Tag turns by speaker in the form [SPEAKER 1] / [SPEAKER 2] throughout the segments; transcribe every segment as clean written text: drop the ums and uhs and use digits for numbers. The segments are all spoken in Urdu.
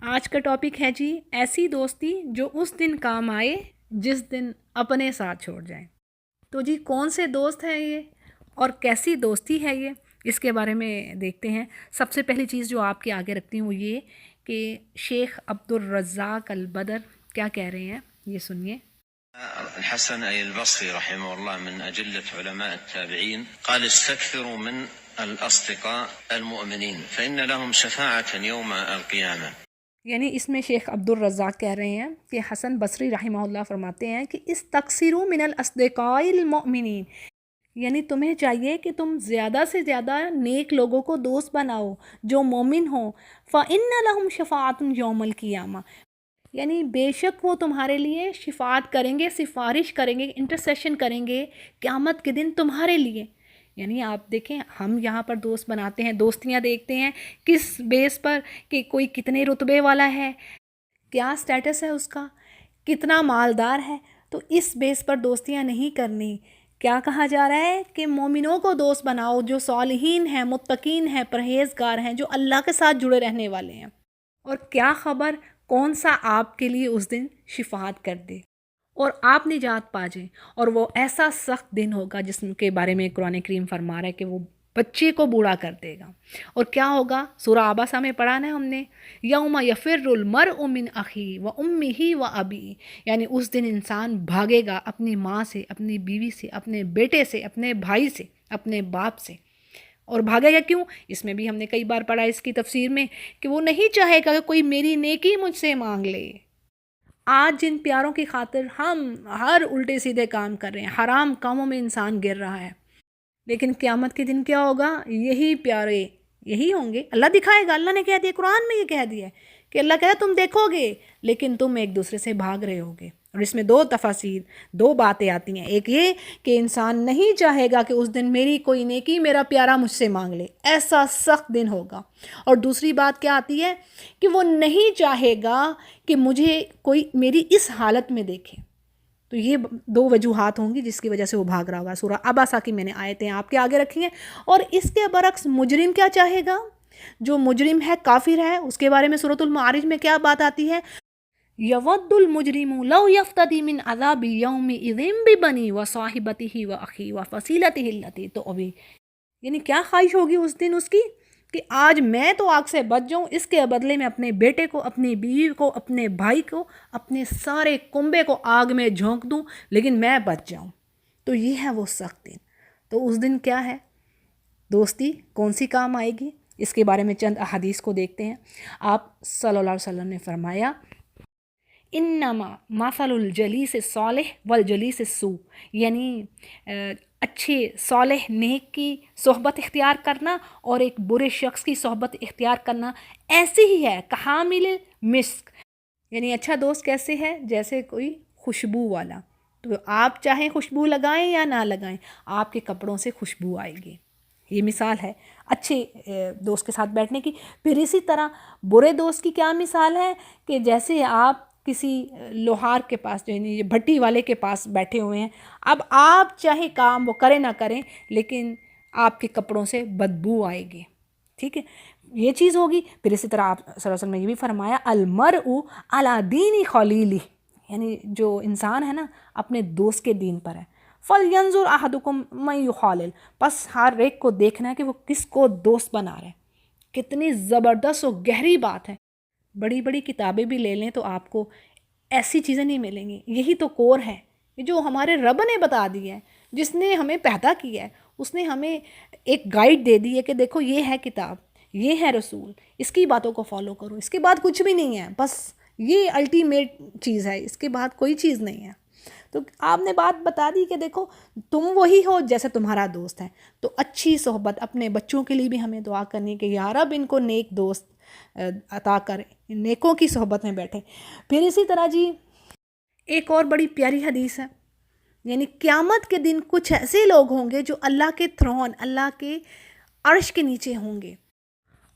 [SPEAKER 1] آج کا ٹاپک ہے جی ایسی دوستی جو اس دن کام آئے جس دن اپنے ساتھ چھوڑ جائیں۔ تو جی کون سے دوست ہیں یہ اور کیسی دوستی ہے یہ، اس کے بارے میں دیکھتے ہیں۔ سب سے پہلی چیز جو آپ کے آگے رکھتی ہوں وہ یہ کہ شیخ عبدالرزاق البدر کیا کہہ رہے ہیں، یہ سنیے۔
[SPEAKER 2] الحسن أي البصري رحمه الله من أجلة علماء التابعين قال استكثروا من الأصدقاء المؤمنين فإن لهم شفاعة يوم القيامة۔
[SPEAKER 1] یعنی اس میں شیخ عبدالرزاق کہہ رہے ہیں کہ حسن بصری رحمہ اللہ فرماتے ہیں کہ استکثروا من الاصدقاء المؤمنین، یعنی تمہیں چاہیے کہ تم زیادہ سے زیادہ نیک لوگوں کو دوست بناؤ جو مومن ہوں۔ فَإِنَّ لَهُمْ شَفَاعَةٌ يَوْمَ الْقِيَامَةِ، یعنی بے شک وہ تمہارے لیے شفاعت کریں گے، سفارش کریں گے، انٹرسیشن کریں گے قیامت کے دن تمہارے لیے۔ یعنی آپ دیکھیں ہم یہاں پر دوست بناتے ہیں، دوستیاں دیکھتے ہیں کس بیس پر کہ کوئی کتنے رتبے والا ہے، کیا سٹیٹس ہے اس کا، کتنا مالدار ہے، تو اس بیس پر دوستیاں نہیں کرنی۔ کیا کہا جا رہا ہے کہ مومنوں کو دوست بناؤ جو صالحین ہیں، متقین ہیں، پرہیزگار ہیں، جو اللہ کے ساتھ جڑے رہنے والے ہیں۔ اور کیا خبر کون سا آپ کے لیے اس دن شفاعت کر دے اور آپ نجات پا جائیں۔ اور وہ ایسا سخت دن ہوگا جس کے بارے میں قرآن کریم فرما رہا ہے کہ وہ بچے کو بوڑھا کر دے گا۔ اور کیا ہوگا، سورہ عبسہ میں پڑھا نا ہم نے، یوم یفر المرء من اخیہ و امہ و ابیہ، یعنی اس دن انسان بھاگے گا اپنی ماں سے، اپنی بیوی سے، اپنے بیٹے سے، اپنے بھائی سے، اپنے باپ سے۔ اور بھاگے گا کیوں؟ اس میں بھی ہم نے کئی بار پڑھا اس کی تفسیر میں کہ وہ نہیں چاہے گا کہ کوئی میری نیکی مجھ سے مانگ لے۔ آج جن پیاروں کی خاطر ہم ہر الٹے سیدھے کام کر رہے ہیں، حرام کاموں میں انسان گر رہا ہے، لیکن قیامت کے دن کیا ہوگا، یہی پیارے یہی ہوں گے۔ اللہ دکھائے گا، اللہ نے کہہ دیا، قرآن میں یہ کہہ دیا ہے کہ اللہ کہہ تم دیکھو گے لیکن تم ایک دوسرے سے بھاگ رہے ہوگے۔ اور اس میں دو تفاصیر، دو باتیں آتی ہیں۔ ایک یہ کہ انسان نہیں چاہے گا کہ اس دن میری کوئی نیکی میرا پیارا مجھ سے مانگ لے، ایسا سخت دن ہوگا۔ اور دوسری بات کیا آتی ہے کہ وہ نہیں چاہے گا کہ مجھے کوئی میری اس حالت میں دیکھے۔ تو یہ دو وجوہات ہوں گی جس کی وجہ سے وہ بھاگ رہا ہوگا۔ سورہ عبسہ کی میں نے آیتیں آپ کے آگے رکھی ہیں۔ اور اس کے برعکس مجرم کیا چاہے گا، جو مجرم ہے، کافر ہے، اس کے بارے میں سورۃ المعارج میں کیا بات آتی ہے، یود المجرم لو یفتدی من عذاب یومئذ ببنی وصاحبتہ واخیہ وفصیلتہ التی تؤویہ، یعنی کیا خواہش ہوگی اس دن اس کی کہ آج میں تو آگ سے بچ جاؤں، اس کے بدلے میں اپنے بیٹے کو، اپنی بیوی کو، اپنے بھائی کو، اپنے سارے کنبے کو آگ میں جھونک دوں لیکن میں بچ جاؤں۔ تو یہ ہے وہ سخت دن۔ تو اس دن کیا ہے، دوستی کون سی کام آئے گی، اس کے بارے میں چند احادیث کو دیکھتے ہیں۔ آپ صلی اللہ علیہ وسلم نے فرمایا، انما مثل الجلیس الصالح والجلیس السوء، یعنی اچھے صالح نیک کی صحبت اختیار کرنا اور ایک برے شخص کی صحبت اختیار کرنا ایسی ہی ہے کحامل مسک، یعنی اچھا دوست کیسے ہے، جیسے کوئی خوشبو والا۔ تو آپ چاہیں خوشبو لگائیں یا نہ لگائیں، آپ کے کپڑوں سے خوشبو آئے گی۔ یہ مثال ہے اچھے دوست کے ساتھ بیٹھنے کی۔ پھر اسی طرح برے دوست کی کیا مثال ہے کہ جیسے آپ کسی لوہار کے پاس، یعنی بھٹی والے کے پاس بیٹھے ہوئے ہیں، اب آپ چاہے کام وہ کریں نہ کریں لیکن آپ کے کپڑوں سے بدبو آئے گی، ٹھیک ہے، یہ چیز ہوگی۔ پھر اسی طرح آپ صلی اللہ علیہ وسلم نے یہ بھی فرمایا، المرء علی دین خلیلہ، یعنی جو انسان ہے نا اپنے دوست کے دین پر ہے۔ فَلْيَنْظُرْ أَحَدُكُمْ مَنْ يُخَالِلُ، بس ہر ایک کو دیکھنا ہے کہ وہ کس کو دوست بنا رہا ہے۔ کتنی زبردست و گہری بات ہے۔ بڑی بڑی کتابیں بھی لے لیں تو آپ کو ایسی چیزیں نہیں ملیں گی۔ یہی تو کور ہے جو ہمارے رب نے بتا دی ہے، جس نے ہمیں پیدا کیا ہے، اس نے ہمیں ایک گائیڈ دے دی ہے کہ دیکھو یہ ہے کتاب، یہ ہے رسول، اس کی باتوں کو فالو کرو، اس کے بعد کچھ بھی نہیں ہے، بس یہ الٹیمیٹ چیز ہے، اس کے بعد کوئی چیز نہیں ہے۔ تو آپ نے بات بتا دی کہ دیکھو تم وہی ہو جیسے تمہارا دوست ہے۔ تو اچھی صحبت، اپنے بچوں کے لیے بھی ہمیں دعا کرنی کہ یا رب ان کو نیک دوست عطا کرے، نیکوں کی صحبت میں بیٹھے۔ پھر اسی طرح جی ایک اور بڑی پیاری حدیث ہے، یعنی قیامت کے دن کچھ ایسے لوگ ہوں گے جو اللہ کے تھرون، اللہ کے عرش کے نیچے ہوں گے،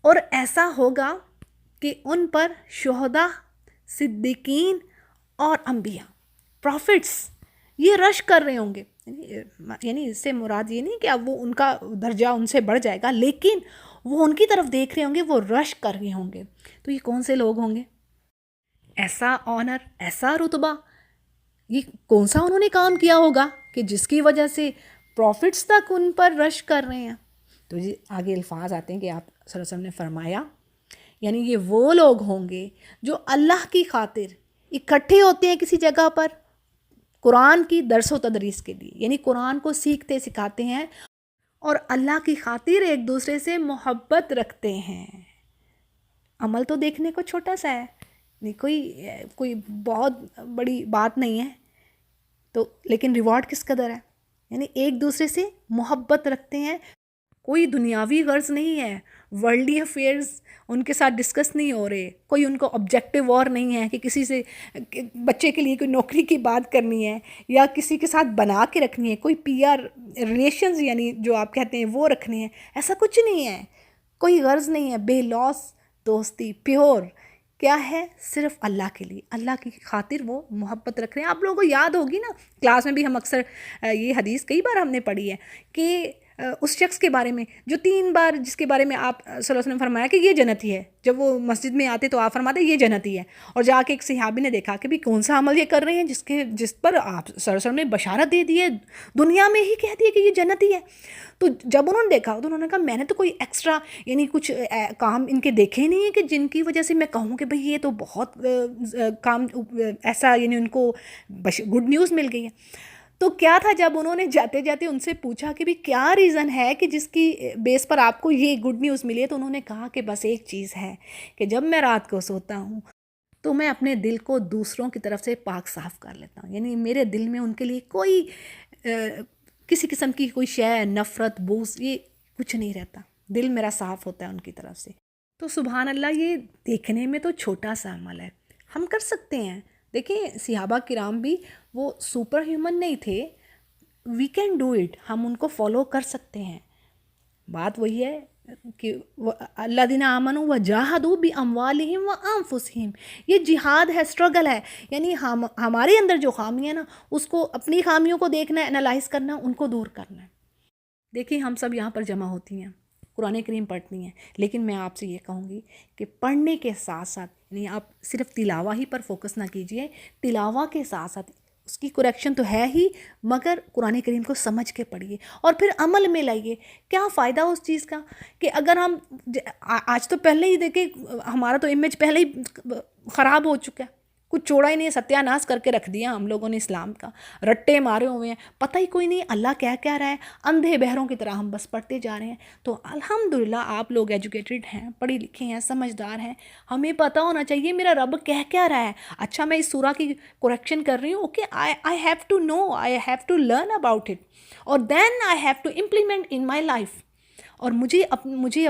[SPEAKER 1] اور ایسا ہوگا کہ ان پر شہداء، صدیقین اور انبیاء، پروفٹس یہ رش کر رہے ہوں گے۔ یعنی اس سے مراد یہ نہیں کہ اب وہ ان کا درجہ ان سے بڑھ جائے گا، لیکن وہ ان کی طرف دیکھ رہے ہوں گے، وہ رش کر رہے ہوں گے۔ تو یہ کون سے لوگ ہوں گے؟ ایسا آنر، ایسا رتبہ، یہ کون سا انہوں نے کام کیا ہوگا کہ جس کی وجہ سے پروفٹس تک ان پر رش کر رہے ہیں. تو یہ آگے الفاظ آتے ہیں کہ آپ صلی اللہ علیہ وسلم نے فرمایا یعنی یہ وہ لوگ ہوں گے جو اللہ کی خاطر اکٹھے ہوتے ہیں کسی جگہ پر قرآن کی درس و تدریس کے لیے، یعنی قرآن کو سیکھتے سکھاتے ہیں اور اللہ کی خاطر ایک دوسرے سے محبت رکھتے ہیں. عمل تو دیکھنے کو چھوٹا سا ہے، کوئی بہت بڑی بات نہیں ہے، تو لیکن ریوارڈ کس قدر ہے. یعنی ایک دوسرے سے محبت رکھتے ہیں، کوئی دنیاوی غرض نہیں ہے، ورلڈلی افیئرز ان کے ساتھ ڈسکس نہیں ہو رہے، کوئی ان کو آبجیکٹیو اور نہیں ہے کہ کسی سے بچے کے لیے کوئی نوکری کی بات کرنی ہے یا کسی کے ساتھ بنا کے رکھنی ہے، کوئی پی آر ریلیشنز یعنی جو آپ کہتے ہیں وہ رکھنے ہیں. ایسا کچھ نہیں ہے، کوئی غرض نہیں ہے، بے لوث دوستی، پیور. کیا ہے؟ صرف اللہ کے لیے، اللہ کی خاطر وہ محبت رکھ رہے ہیں. آپ لوگوں کو یاد ہوگی نا، کلاس میں بھی ہم اکثر یہ حدیث کئی بار ہم نے پڑھی ہے کہ اس شخص کے بارے میں جو 3 بار جس کے بارے میں آپ صلی اللہ علیہ وسلم نے فرمایا کہ یہ جنتی ہے. جب وہ مسجد میں آتے تو آپ فرماتے یہ جنتی ہے، اور جا کے ایک صحابی نے دیکھا کہ بھی کون سا عمل یہ کر رہے ہیں جس پر آپ صلی اللہ علیہ وسلم نے بشارت دے دی ہے، دنیا میں ہی کہہ دی ہے کہ یہ جنتی ہے. تو جب انہوں نے دیکھا تو انہوں نے کہا میں نے تو کوئی ایکسٹرا یعنی کچھ کام ان کے دیکھے ہی نہیں ہیں کہ جن کی وجہ سے میں کہوں کہ بھئی یہ تو بہت کام ایسا یعنی ان کو گڈ نیوز مل گئی ہے. تو کیا تھا جب انہوں نے جاتے جاتے ان سے پوچھا کہ بھی کیا ریزن ہے کہ جس کی بیس پر آپ کو یہ گڈ نیوز ملی ہے، تو انہوں نے کہا کہ بس ایک چیز ہے کہ جب میں رات کو سوتا ہوں تو میں اپنے دل کو دوسروں کی طرف سے پاک صاف کر لیتا ہوں. یعنی میرے دل میں ان کے لیے کوئی کسی قسم کی کوئی شے، نفرت، بغض، یہ کچھ نہیں رہتا. دل میرا صاف ہوتا ہے ان کی طرف سے. تو سبحان اللہ، یہ دیکھنے میں تو چھوٹا سا عمل ہے، ہم کر سکتے ہیں. دیکھیں صحابہ کرام بھی وہ سپر ہیومن نہیں تھے، وی کین ڈو اٹ، ہم ان کو فالو کر سکتے ہیں. بات وہی ہے کہ الذین آمنوا وجاہدوا باموالہم وانفسہم، یہ جہاد ہے، اسٹرگل ہے. یعنی ہمارے اندر جو خامی ہے نا، اس کو اپنی خامیوں کو دیکھنا ہے، انالائز کرنا، ان کو دور کرنا ہے. دیکھیں ہم سب یہاں پر جمع ہوتی ہیں، قرآن کریم پڑھتی ہیں، لیکن میں آپ سے یہ کہوں گی کہ پڑھنے کے ساتھ ساتھ یعنی آپ صرف تلاوہ ہی پر فوکس نہ کیجئے، تلاوہ کے ساتھ ساتھ اس کی کریکشن تو ہے ہی، مگر قرآن کریم کو سمجھ کے پڑھیے اور پھر عمل میں لائیے. کیا فائدہ اس چیز کا کہ اگر ہم آج تو پہلے ہی دیکھیں ہمارا تو امیج پہلے ہی خراب ہو چکا ہے، کچھ چھوڑا ہی نہیں، ستیہ ناش کر کے رکھ دیا ہم لوگوں نے اسلام کا، رٹے مارے ہوئے ہیں، پتہ ہی کوئی نہیں اللہ کیا رہا ہے، اندھے بہروں کی طرح ہم بس پڑھتے جا رہے ہیں. تو الحمدللہ آپ لوگ ایجوکیٹڈ ہیں، پڑھی لکھے ہیں، سمجھدار ہیں، ہمیں پتہ ہونا چاہیے میرا رب کیا رہا ہے. اچھا میں اس سورہ کی کریکشن کر رہی ہوں، okay I have to know, I have to learn about it, اور then I have to implement in my life. اور مجھے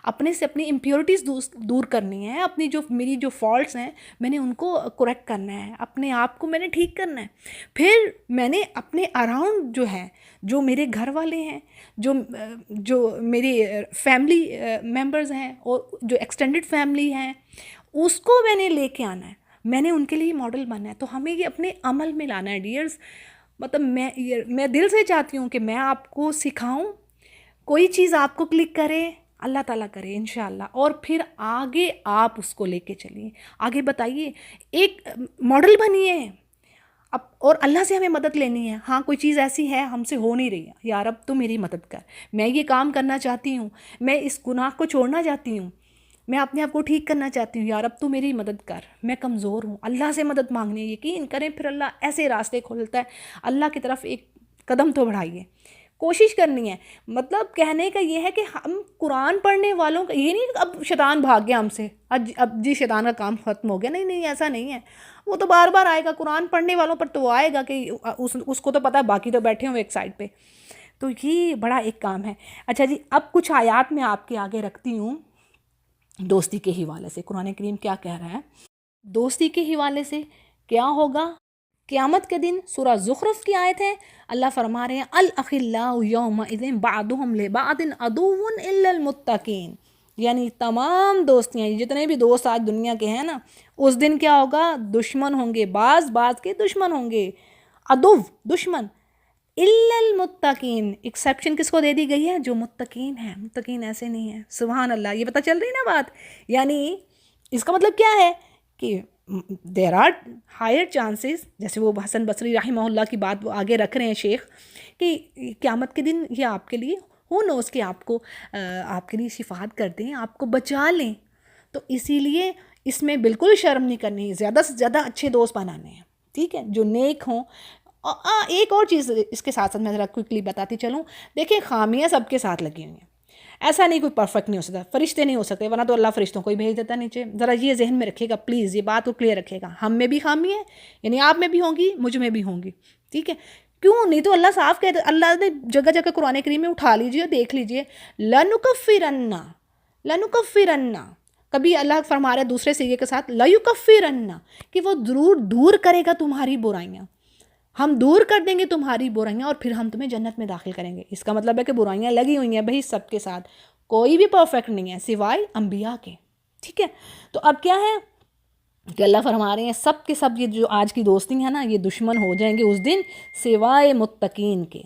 [SPEAKER 1] اپنے سے اپنی امپیورٹیز دور کرنی ہے، اپنی جو میری جو فالٹس ہیں میں نے ان کو کریکٹ کرنا ہے، اپنے آپ کو میں نے ٹھیک کرنا ہے. پھر میں نے اپنے اراؤنڈ جو ہے، جو میرے گھر والے ہیں، جو میری فیملی ممبرز ہیں اور جو ایکسٹینڈڈ فیملی ہیں، اس کو میں نے لے کے آنا ہے، میں نے ان کے لیے ماڈل بننا ہے. تو ہمیں یہ اپنے عمل میں لانا ہے ڈیئرز. مطلب میں دل سے چاہتی ہوں کہ میں آپ کو سکھاؤں، کوئی چیز آپ کو کلک کرے، اللہ تعالیٰ کرے انشاءاللہ، اور پھر آگے آپ اس کو لے کے چلیے، آگے بتائیے، ایک ماڈل بنیے. اور اللہ سے ہمیں مدد لینی ہے. ہاں کوئی چیز ایسی ہے ہم سے ہو نہیں رہی ہے، یا رب تو میری مدد کر، میں یہ کام کرنا چاہتی ہوں، میں اس گناہ کو چھوڑنا چاہتی ہوں، میں اپنے آپ کو ٹھیک کرنا چاہتی ہوں، یا رب تو میری مدد کر، میں کمزور ہوں. اللہ سے مدد مانگنی ہے، یقین کریں پھر اللہ ایسے راستے کھولتا ہے. اللہ کی طرف ایک قدم تو بڑھائیے، کوشش کرنی ہے. مطلب کہنے کا یہ ہے کہ ہم قرآن پڑھنے والوں کا یہ نہیں کہ اب شیطان بھاگ گیا ہم سے، اب جی شیطان کا کام ختم ہو گیا، نہیں ایسا نہیں ہے. وہ تو بار بار آئے گا، قرآن پڑھنے والوں پر تو وہ آئے گا کہ اس کو تو پتہ ہے، باقی تو بیٹھے ہوئے ایک سائڈ پہ. تو یہ بڑا ایک کام ہے. اچھا جی، اب کچھ آیات میں آپ کے آگے رکھتی ہوں دوستی کے حوالے سے. قرآن کریم کیا کہہ رہا ہے دوستی کے حوالے سے؟ کیا ہوگا قیامت کے دن؟ سورہ زخرف کی آیت ہے. اللہ فرما رہے ہیں الاخلاء یومئذ بعضهم لبعض عدو الا المتقین، یعنی تمام دوستیاں، جتنے بھی دوست آج دنیا کے ہیں نا، اس دن کیا ہوگا؟ دشمن ہوں گے، بعض کے دشمن ہوں گے، عدو دشمن، الا المتقین، ایکسیپشن کس کو دے دی گئی ہے؟ جو متقین ہیں. متقین ایسے نہیں ہیں. سبحان اللہ، یہ پتہ چل رہی نا بات. یعنی اس کا مطلب کیا ہے کہ دیر آر ہائر چانسز، جیسے وہ حسن بصری رحمہ اللہ کی بات وہ آگے رکھ رہے ہیں شیخ، کہ قیامت کے دن یہ آپ کے لیے ہو نوز کہ آپ کو آپ کے لیے شفاعت کر دیں، آپ کو بچا لیں. تو اسی لیے اس میں بالکل شرم نہیں کرنی ہے، زیادہ سے زیادہ اچھے دوست بنانے ہیں، ٹھیک ہے، جو نیک ہوں. ایک اور چیز اس کے ساتھ ساتھ میں ذرا کوئکلی بتاتی چلوں. دیکھیں خامیاں سب کے ساتھ لگی ہوئی ہیں، ایسا نہیں کوئی پرفیکٹ نہیں ہو سکتا، فرشتے نہیں ہو سکتے، ورنہ تو اللہ فرشتوں کو ہی بھیج دیتا نیچے. ذرا یہ ذہن میں رکھیے گا پلیز، یہ بات کو کلیئر رکھیے گا. ہم میں بھی خامی ہے، یعنی آپ میں بھی ہوں گی، مجھ میں بھی ہوں گی، ٹھیک ہے. کیوں نہیں تو اللہ صاف کہہ دے، اللہ نے جگہ جگہ قرآن کریم میں اٹھا لیجئے دیکھ لیجئے، لَنُكَفِّرَنَّ. کبھی اللہ فرما رہا ہے دوسرے سیغے کے ساتھ لَيُكَفِّرَنَّ، کہ وہ ضرور دور کرے گا تمہاری برائیاں، ہم دور کر دیں گے تمہاری برائیاں اور پھر ہم تمہیں جنت میں داخل کریں گے. اس کا مطلب ہے کہ برائیاں لگی ہوئی ہیں بھائی سب کے ساتھ، کوئی بھی پرفیکٹ نہیں ہے سوائے انبیاء کے، ٹھیک ہے. تو اب کیا ہے کہ اللہ فرما رہے ہیں سب کے سب یہ جو آج کی دوستی ہیں نا، یہ دشمن ہو جائیں گے اس دن سوائے متقین کے.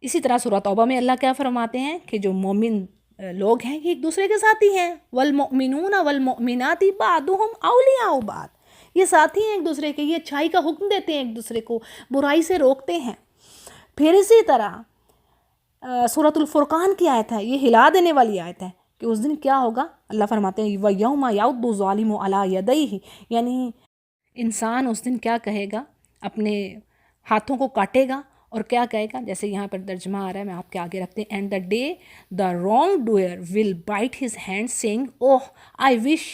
[SPEAKER 1] اسی طرح سورہ توبہ میں اللہ کیا فرماتے ہیں کہ جو مومن لوگ ہیں یہ ایک دوسرے کے ساتھی ہیں، والمؤمنون والمؤمنات بعضهم اولیاء بعض، یہ ساتھی ہیں ایک دوسرے کے، یہ اچھائی کا حکم دیتے ہیں ایک دوسرے کو، برائی سے روکتے ہیں. پھر اسی طرح سورۃ الفرقان کی آیت ہے، یہ ہلا دینے والی آیت ہے کہ اس دن کیا ہوگا. اللہ فرماتے ہیں وَيَوْمَ يَعُضُّ الظَّالِمُ عَلَىٰ يَدَيْهِ، یعنی انسان اس دن کیا کہے گا، اپنے ہاتھوں کو کاٹے گا اور کیا کہے گا، جیسے یہاں پر ترجمہ آ رہا ہے میں آپ کے آگے رکھتے ہیں. And the day the wrongdoer will bite his hand saying oh I wish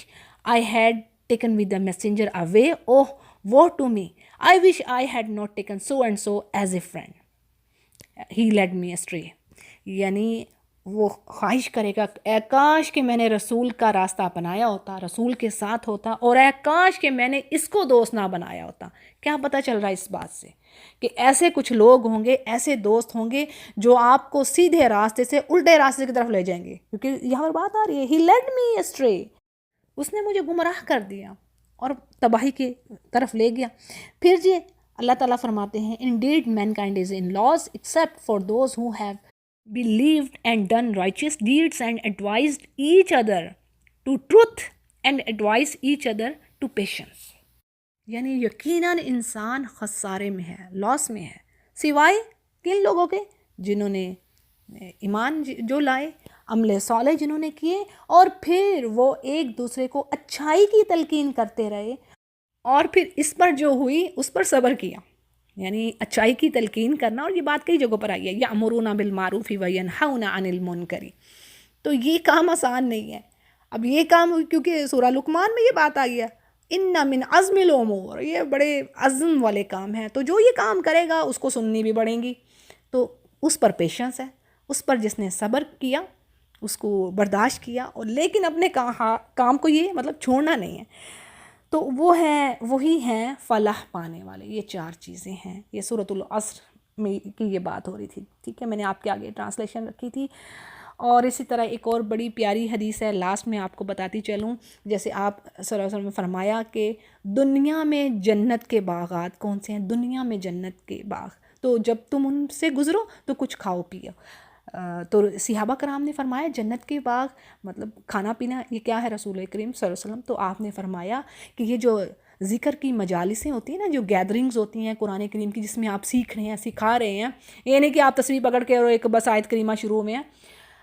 [SPEAKER 1] I had taken with the messenger away oh woe to me I wish I had not taken so and so as a friend he led me astray. یعنی وہ خواہش کرے گا اے کاش کہ میں نے رسول کا راستہ اپنایا ہوتا، رسول کے ساتھ ہوتا، اور اے کاش کہ میں نے اس کو دوست نہ بنایا ہوتا. کیا پتہ چل رہا ہے اس بات سے کہ ایسے کچھ لوگ ہوں گے، ایسے دوست ہوں گے جو آپ کو سیدھے راستے سے الٹے راستے کی طرف لے جائیں گے. کیونکہ یہاں پر بات آ رہی ہے ہی لیڈ می اسٹرے، اس نے مجھے گمراہ کر دیا اور تباہی کی طرف لے گیا. پھر جی اللہ تعالیٰ فرماتے ہیں indeed mankind is in loss except for those who have believed and done righteous deeds and advised each other to truth and advised each other to patience. یعنی یقیناً انسان خسارے میں ہے، لاس میں ہے، سوائے کن لوگوں کے، جنہوں نے ایمان جو لائے، عمل صالح جنہوں نے کیے، اور پھر وہ ایک دوسرے کو اچھائی کی تلقین کرتے رہے، اور پھر اس پر جو ہوئی اس پر صبر کیا. یعنی اچھائی کی تلقین کرنا، اور یہ بات کئی جگہوں پر آئی ہے یأمرون بالمعروف وینہون عن المنکر. تو یہ کام آسان نہیں ہے. اب یہ کام کیونکہ سورہ لقمان میں یہ بات آئی ہے ان من عزم الامور، یہ بڑے عزم والے کام ہیں، تو جو یہ کام کرے گا اس کو سننی بھی پڑیں گی. تو اس پر پیشنس ہے، اس پر جس نے صبر کیا، اس کو برداشت کیا، اور لیکن اپنے کام کو یہ مطلب چھوڑنا نہیں ہے، تو وہ ہیں وہی ہیں فلاح پانے والے. یہ چار چیزیں ہیں، یہ سورۃ العصر میں کی یہ بات ہو رہی تھی، ٹھیک ہے. میں نے آپ کے آگے ٹرانسلیشن رکھی تھی. اور اسی طرح ایک اور بڑی پیاری حدیث ہے، لاسٹ میں آپ کو بتاتی چلوں. جیسے آپ صلی اللہ علیہ وسلم نے فرمایا کہ دنیا میں جنت کے باغات کون سے ہیں، دنیا میں جنت کے باغ، تو جب تم ان سے گزرو تو کچھ کھاؤ پیو. تو صحابہ کرام نے فرمایا جنت کے باغ مطلب کھانا پینا یہ کیا ہے رسول کریم صلی اللہ علیہ وسلم؟ تو آپ نے فرمایا کہ یہ جو ذکر کی مجالسیں ہوتی ہیں نا، جو گیدرنگز ہوتی ہیں قرآن کریم کی، جس میں آپ سیکھ رہے ہیں، سکھا رہے ہیں، یہ نہیں کہ آپ تصویر پکڑ کے اور ایک بس آیت کریمہ شروع میں ہے.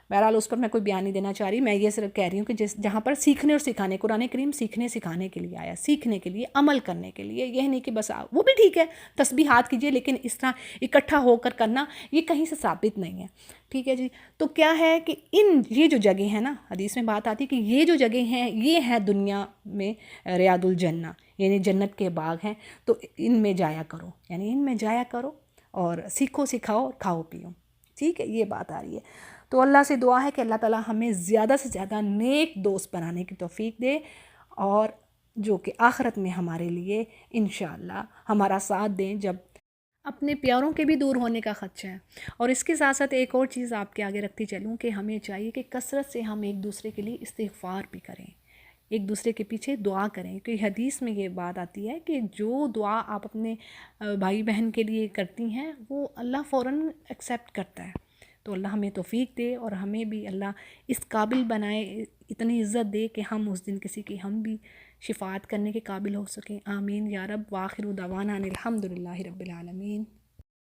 [SPEAKER 1] بہرحال اس پر میں کوئی بیان نہیں دینا چاہ رہی، میں یہ صرف کہہ رہی ہوں کہ جہاں پر سیکھنے اور سکھانے، قرآن کریم سیکھنے سکھانے کے لیے آیا، سیکھنے کے لیے، عمل کرنے کے لیے. یہ نہیں کہ بس وہ بھی ٹھیک ہے تسبیحات کیجئے، لیکن اس طرح اکٹھا ہو کر کرنا یہ کہیں سے ثابت نہیں ہے، ٹھیک ہے جی. تو کیا ہے کہ یہ جو جگہ ہیں نا، حدیث میں بات آتی ہے کہ یہ جو جگہ ہیں یہ ہے دنیا میں ریاض الجنہ، یعنی جنت کے باغ ہیں. تو ان میں جایا کرو، یعنی ان میں جایا کرو اور سیکھو سکھاؤ اور کھاؤ پیو، ٹھیک ہے. یہ بات آ رہی ہے. تو اللہ سے دعا ہے کہ اللہ تعالیٰ ہمیں زیادہ سے زیادہ نیک دوست بنانے کی توفیق دے، اور جو کہ آخرت میں ہمارے لیے انشاءاللہ ہمارا ساتھ دیں جب اپنے پیاروں کے بھی دور ہونے کا خدشہ ہے. اور اس کے ساتھ ساتھ ایک اور چیز آپ کے آگے رکھتی چلوں کہ ہمیں چاہیے کہ کثرت سے ہم ایک دوسرے کے لیے استغفار بھی کریں، ایک دوسرے کے پیچھے دعا کریں. کیونکہ حدیث میں یہ بات آتی ہے کہ جو دعا آپ اپنے بھائی بہن کے لیے کرتی ہیں وہ اللہ فوراً ایکسیپٹ کرتا ہے. تو اللہ ہمیں توفیق دے اور ہمیں بھی اللہ اس قابل بنائے، اتنی عزت دے کہ ہم اس دن ہم بھی شفاعت کرنے کے قابل ہو سکیں. آمین یا رب. وآخر دعوانا ان الحمد للہ رب العالمین.